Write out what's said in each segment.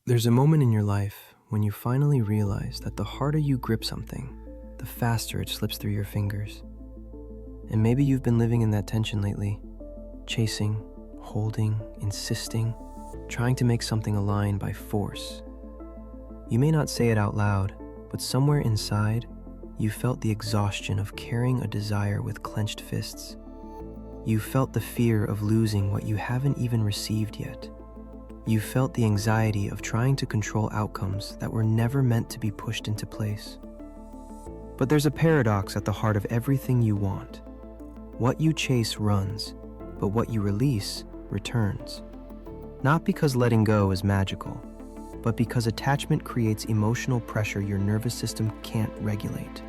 There's a moment in your life when you finally realize that the harder you grip something, the faster it slips through your fingers. And maybe you've been living in that tension lately, chasing, holding, insisting, trying to make something align by force. You may not say it out loud, but somewhere inside, you felt the exhaustion of carrying a desire with clenched fists. You felt the fear of losing what you haven't even received yet. You felt the anxiety of trying to control outcomes that were never meant to be pushed into place. But there's a paradox at the heart of everything you want. What you chase runs, but what you release returns. Not because letting go is magical, but because attachment creates emotional pressure your nervous system can't regulate.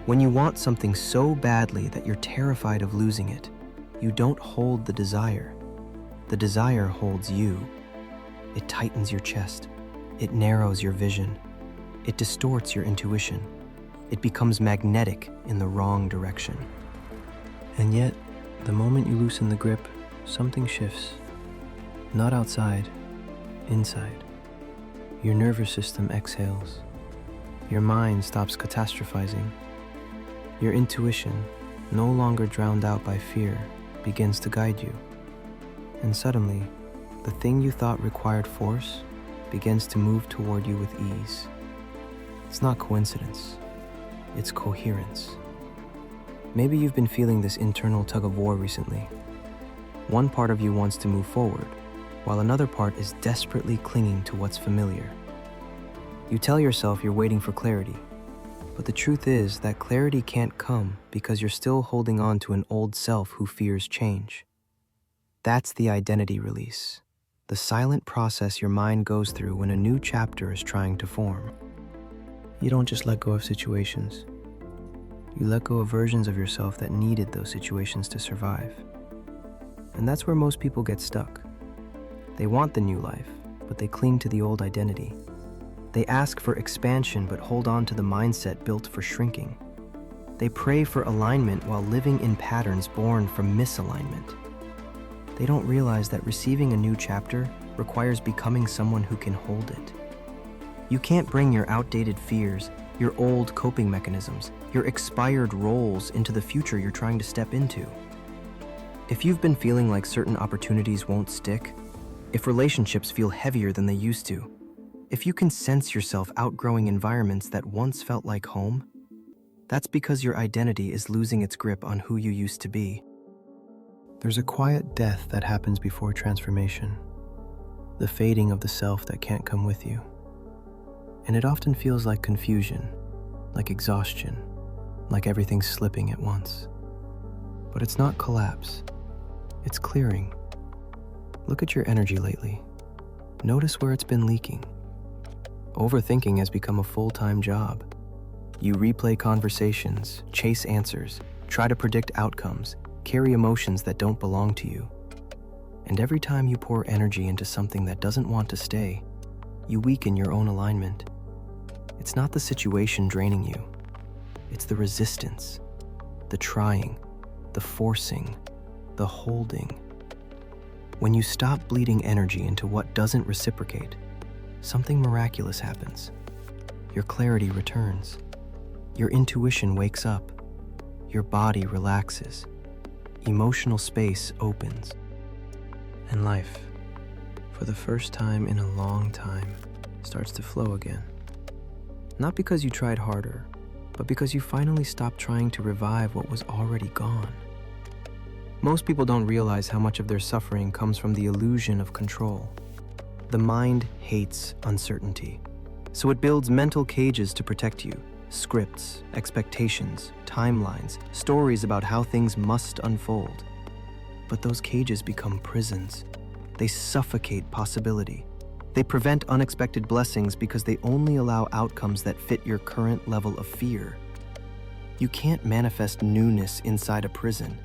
When you want something so badly that you're terrified of losing it, you don't hold the desire. The desire holds you. It tightens your chest. It narrows your vision. It distorts your intuition. It becomes magnetic in the wrong direction. And yet, the moment you loosen the grip, something shifts. Not outside, inside. Your nervous system exhales. Your mind stops catastrophizing. Your intuition, no longer drowned out by fear, begins to guide you. And suddenly, the thing you thought required force begins to move toward you with ease. It's not coincidence, it's coherence. Maybe you've been feeling this internal tug of war recently. One part of you wants to move forward, while another part is desperately clinging to what's familiar. You tell yourself you're waiting for clarity, but the truth is that clarity can't come because you're still holding on to an old self who fears change. That's the identity release, the silent process your mind goes through when a new chapter is trying to form. You don't just let go of situations. You let go of versions of yourself that needed those situations to survive. And that's where most people get stuck. They want the new life, but they cling to the old identity. They ask for expansion but hold on to the mindset built for shrinking. They pray for alignment while living in patterns born from misalignment. They don't realize that receiving a new chapter requires becoming someone who can hold it. You can't bring your outdated fears, your old coping mechanisms, your expired roles into the future you're trying to step into. If you've been feeling like certain opportunities won't stick, if relationships feel heavier than they used to, if you can sense yourself outgrowing environments that once felt like home, that's because your identity is losing its grip on who you used to be. There's a quiet death that happens before transformation, the fading of the self that can't come with you. And it often feels like confusion, like exhaustion, like everything's slipping at once. But it's not collapse, it's clearing. Look at your energy lately. Notice where it's been leaking. Overthinking has become a full-time job. You replay conversations, chase answers, try to predict outcomes, carry emotions that don't belong to you. And every time you pour energy into something that doesn't want to stay, you weaken your own alignment. It's not the situation draining you. It's the resistance, the trying, the forcing, the holding. When you stop bleeding energy into what doesn't reciprocate, something miraculous happens. Your clarity returns. Your intuition wakes up. Your body relaxes. Emotional space opens. And life, for the first time in a long time, starts to flow again. Not because you tried harder, but because you finally stopped trying to revive what was already gone. Most people don't realize how much of their suffering comes from the illusion of control. The mind hates uncertainty, so it builds mental cages to protect you. Scripts, expectations, timelines, stories about how things must unfold. But those cages become prisons. They suffocate possibility. They prevent unexpected blessings because they only allow outcomes that fit your current level of fear. You can't manifest newness inside a prison.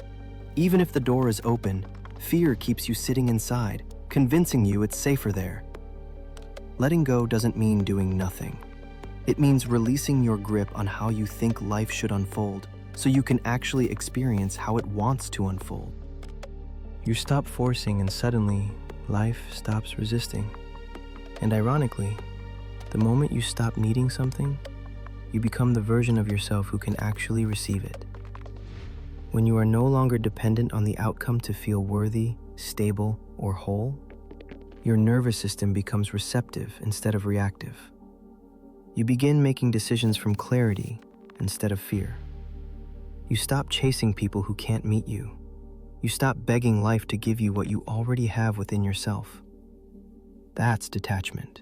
Even if the door is open, fear keeps you sitting inside, convincing you it's safer there. Letting go doesn't mean doing nothing. It means releasing your grip on how you think life should unfold so you can actually experience how it wants to unfold. You stop forcing and suddenly, life stops resisting. And ironically, the moment you stop needing something, you become the version of yourself who can actually receive it. When you are no longer dependent on the outcome to feel worthy, stable, or whole, your nervous system becomes receptive instead of reactive. You begin making decisions from clarity instead of fear. You stop chasing people who can't meet you. You stop begging life to give you what you already have within yourself. That's detachment.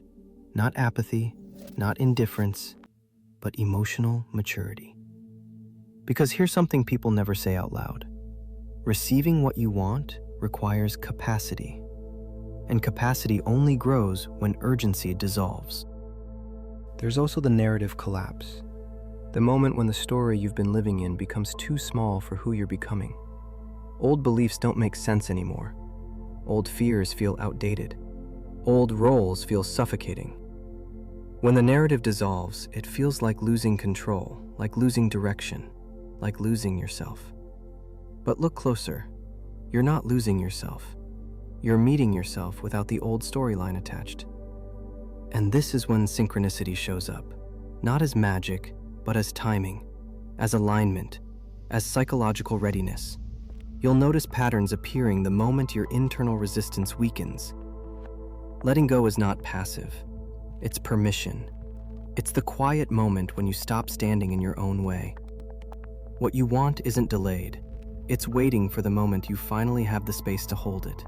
Not apathy, not indifference, but emotional maturity. Because here's something people never say out loud. Receiving what you want requires capacity. And capacity only grows when urgency dissolves. There's also the narrative collapse. The moment when the story you've been living in becomes too small for who you're becoming. Old beliefs don't make sense anymore. Old fears feel outdated. Old roles feel suffocating. When the narrative dissolves, it feels like losing control, like losing direction, like losing yourself. But look closer. You're not losing yourself. You're meeting yourself without the old storyline attached. And this is when synchronicity shows up, not as magic, but as timing, as alignment, as psychological readiness. You'll notice patterns appearing the moment your internal resistance weakens. Letting go is not passive. It's permission. It's the quiet moment when you stop standing in your own way. What you want isn't delayed. It's waiting for the moment you finally have the space to hold it.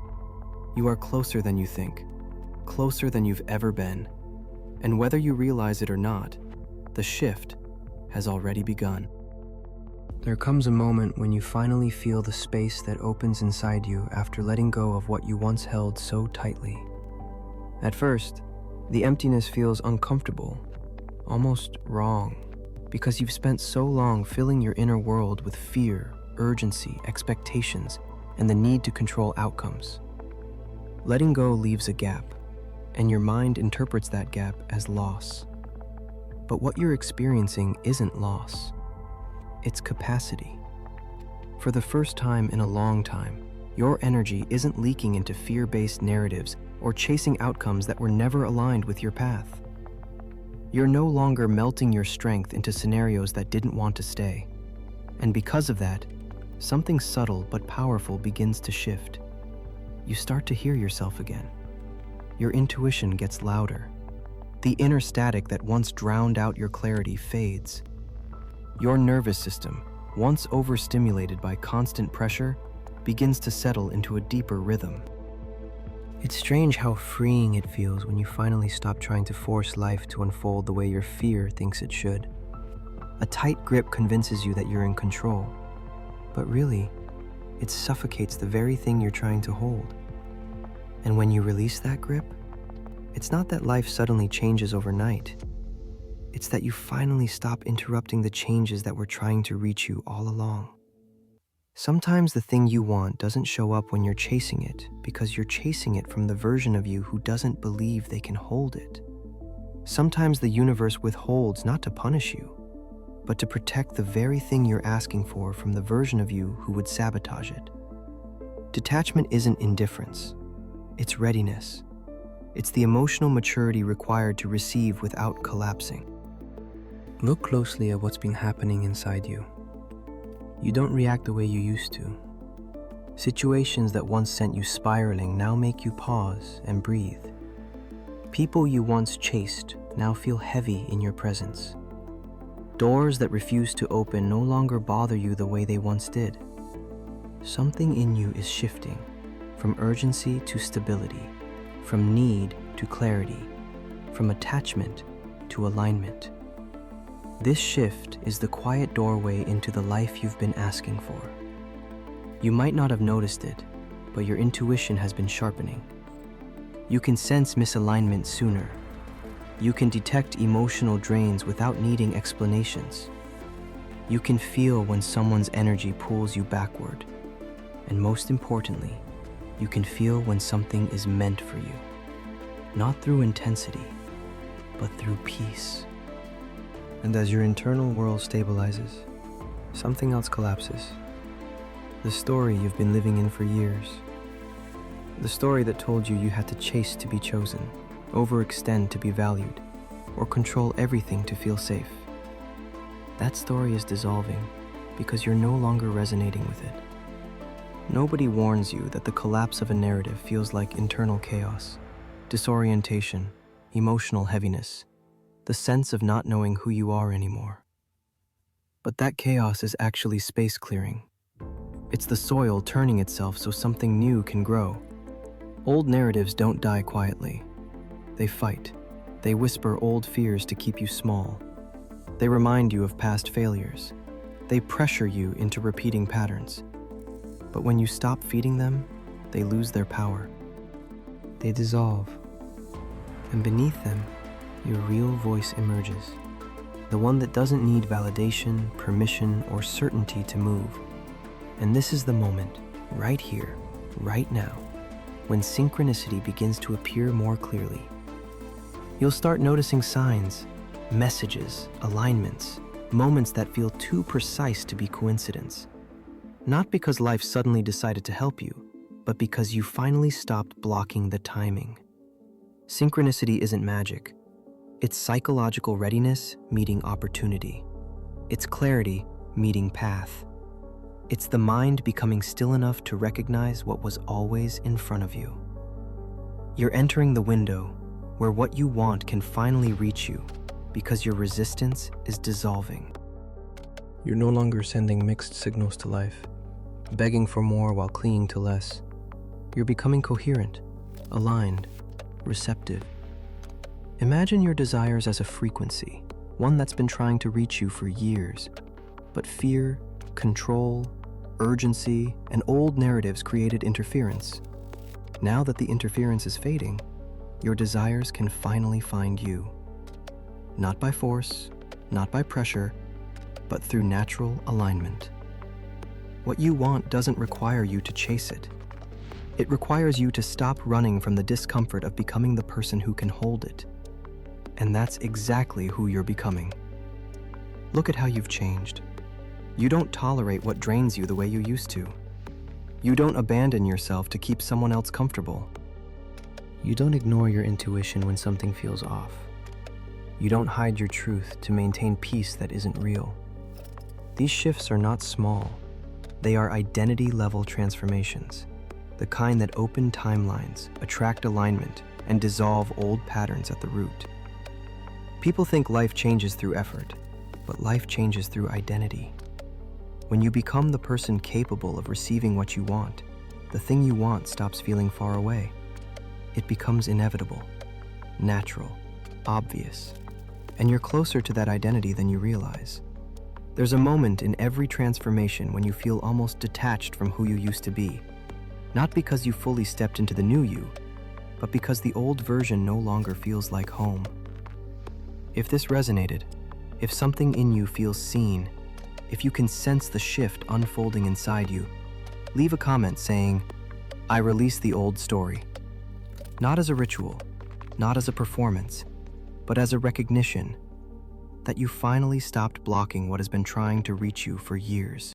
You are closer than you think, closer than you've ever been. And whether you realize it or not, the shift has already begun. There comes a moment when you finally feel the space that opens inside you after letting go of what you once held so tightly. At first, the emptiness feels uncomfortable, almost wrong, because you've spent so long filling your inner world with fear, urgency, expectations, and the need to control outcomes. Letting go leaves a gap, and your mind interprets that gap as loss. But what you're experiencing isn't loss. It's capacity. For the first time in a long time, your energy isn't leaking into fear-based narratives or chasing outcomes that were never aligned with your path. You're no longer melting your strength into scenarios that didn't want to stay. And because of that, something subtle but powerful begins to shift. You start to hear yourself again. Your intuition gets louder. The inner static that once drowned out your clarity fades. Your nervous system, once overstimulated by constant pressure, begins to settle into a deeper rhythm. It's strange how freeing it feels when you finally stop trying to force life to unfold the way your fear thinks it should. A tight grip convinces you that you're in control, but really, it suffocates the very thing you're trying to hold. And when you release that grip, it's not that life suddenly changes overnight. It's that you finally stop interrupting the changes that were trying to reach you all along. Sometimes the thing you want doesn't show up when you're chasing it because you're chasing it from the version of you who doesn't believe they can hold it. Sometimes the universe withholds not to punish you, but to protect the very thing you're asking for from the version of you who would sabotage it. Detachment isn't indifference. It's readiness. It's the emotional maturity required to receive without collapsing. Look closely at what's been happening inside you. You don't react the way you used to. Situations that once sent you spiraling now make you pause and breathe. People you once chased now feel heavy in your presence. Doors that refuse to open no longer bother you the way they once did. Something in you is shifting, from urgency to stability, from need to clarity, from attachment to alignment. This shift is the quiet doorway into the life you've been asking for. You might not have noticed it, but your intuition has been sharpening. You can sense misalignment sooner. You can detect emotional drains without needing explanations. You can feel when someone's energy pulls you backward. And most importantly, you can feel when something is meant for you. Not through intensity, but through peace. And as your internal world stabilizes, something else collapses. The story you've been living in for years. The story that told you you had to chase to be chosen. overextend to be valued, or control everything to feel safe. That story is dissolving because you're no longer resonating with it. Nobody warns you that the collapse of a narrative feels like internal chaos, disorientation, emotional heaviness, the sense of not knowing who you are anymore. But that chaos is actually space clearing. It's the soil turning itself so something new can grow. Old narratives don't die quietly. They fight. They whisper old fears to keep you small. They remind you of past failures. They pressure you into repeating patterns. But when you stop feeding them, they lose their power. They dissolve. And beneath them, your real voice emerges. The one that doesn't need validation, permission, or certainty to move. And this is the moment, right here, right now, when synchronicity begins to appear more clearly. You'll start noticing signs, messages, alignments, moments that feel too precise to be coincidence. Not because life suddenly decided to help you, but because you finally stopped blocking the timing. Synchronicity isn't magic. It's psychological readiness meeting opportunity. It's clarity meeting path. It's the mind becoming still enough to recognize what was always in front of you. You're entering the window where what you want can finally reach you because your resistance is dissolving. You're no longer sending mixed signals to life, begging for more while clinging to less. You're becoming coherent, aligned, receptive. Imagine your desires as a frequency, one that's been trying to reach you for years. But fear, control, urgency, and old narratives created interference. Now that the interference is fading, your desires can finally find you. Not by force, not by pressure, but through natural alignment. What you want doesn't require you to chase it. It requires you to stop running from the discomfort of becoming the person who can hold it. And that's exactly who you're becoming. Look at how you've changed. You don't tolerate what drains you the way you used to. You don't abandon yourself to keep someone else comfortable. You don't ignore your intuition when something feels off. You don't hide your truth to maintain peace that isn't real. These shifts are not small. They are identity-level transformations, the kind that open timelines, attract alignment, and dissolve old patterns at the root. People think life changes through effort, but life changes through identity. When you become the person capable of receiving what you want, the thing you want stops feeling far away. It becomes inevitable, natural, obvious, and you're closer to that identity than you realize. There's a moment in every transformation when you feel almost detached from who you used to be, not because you fully stepped into the new you, but because the old version no longer feels like home. If this resonated, if something in you feels seen, if you can sense the shift unfolding inside you, leave a comment saying, "I release the old story." Not as a ritual, not as a performance, but as a recognition that you finally stopped blocking what has been trying to reach you for years.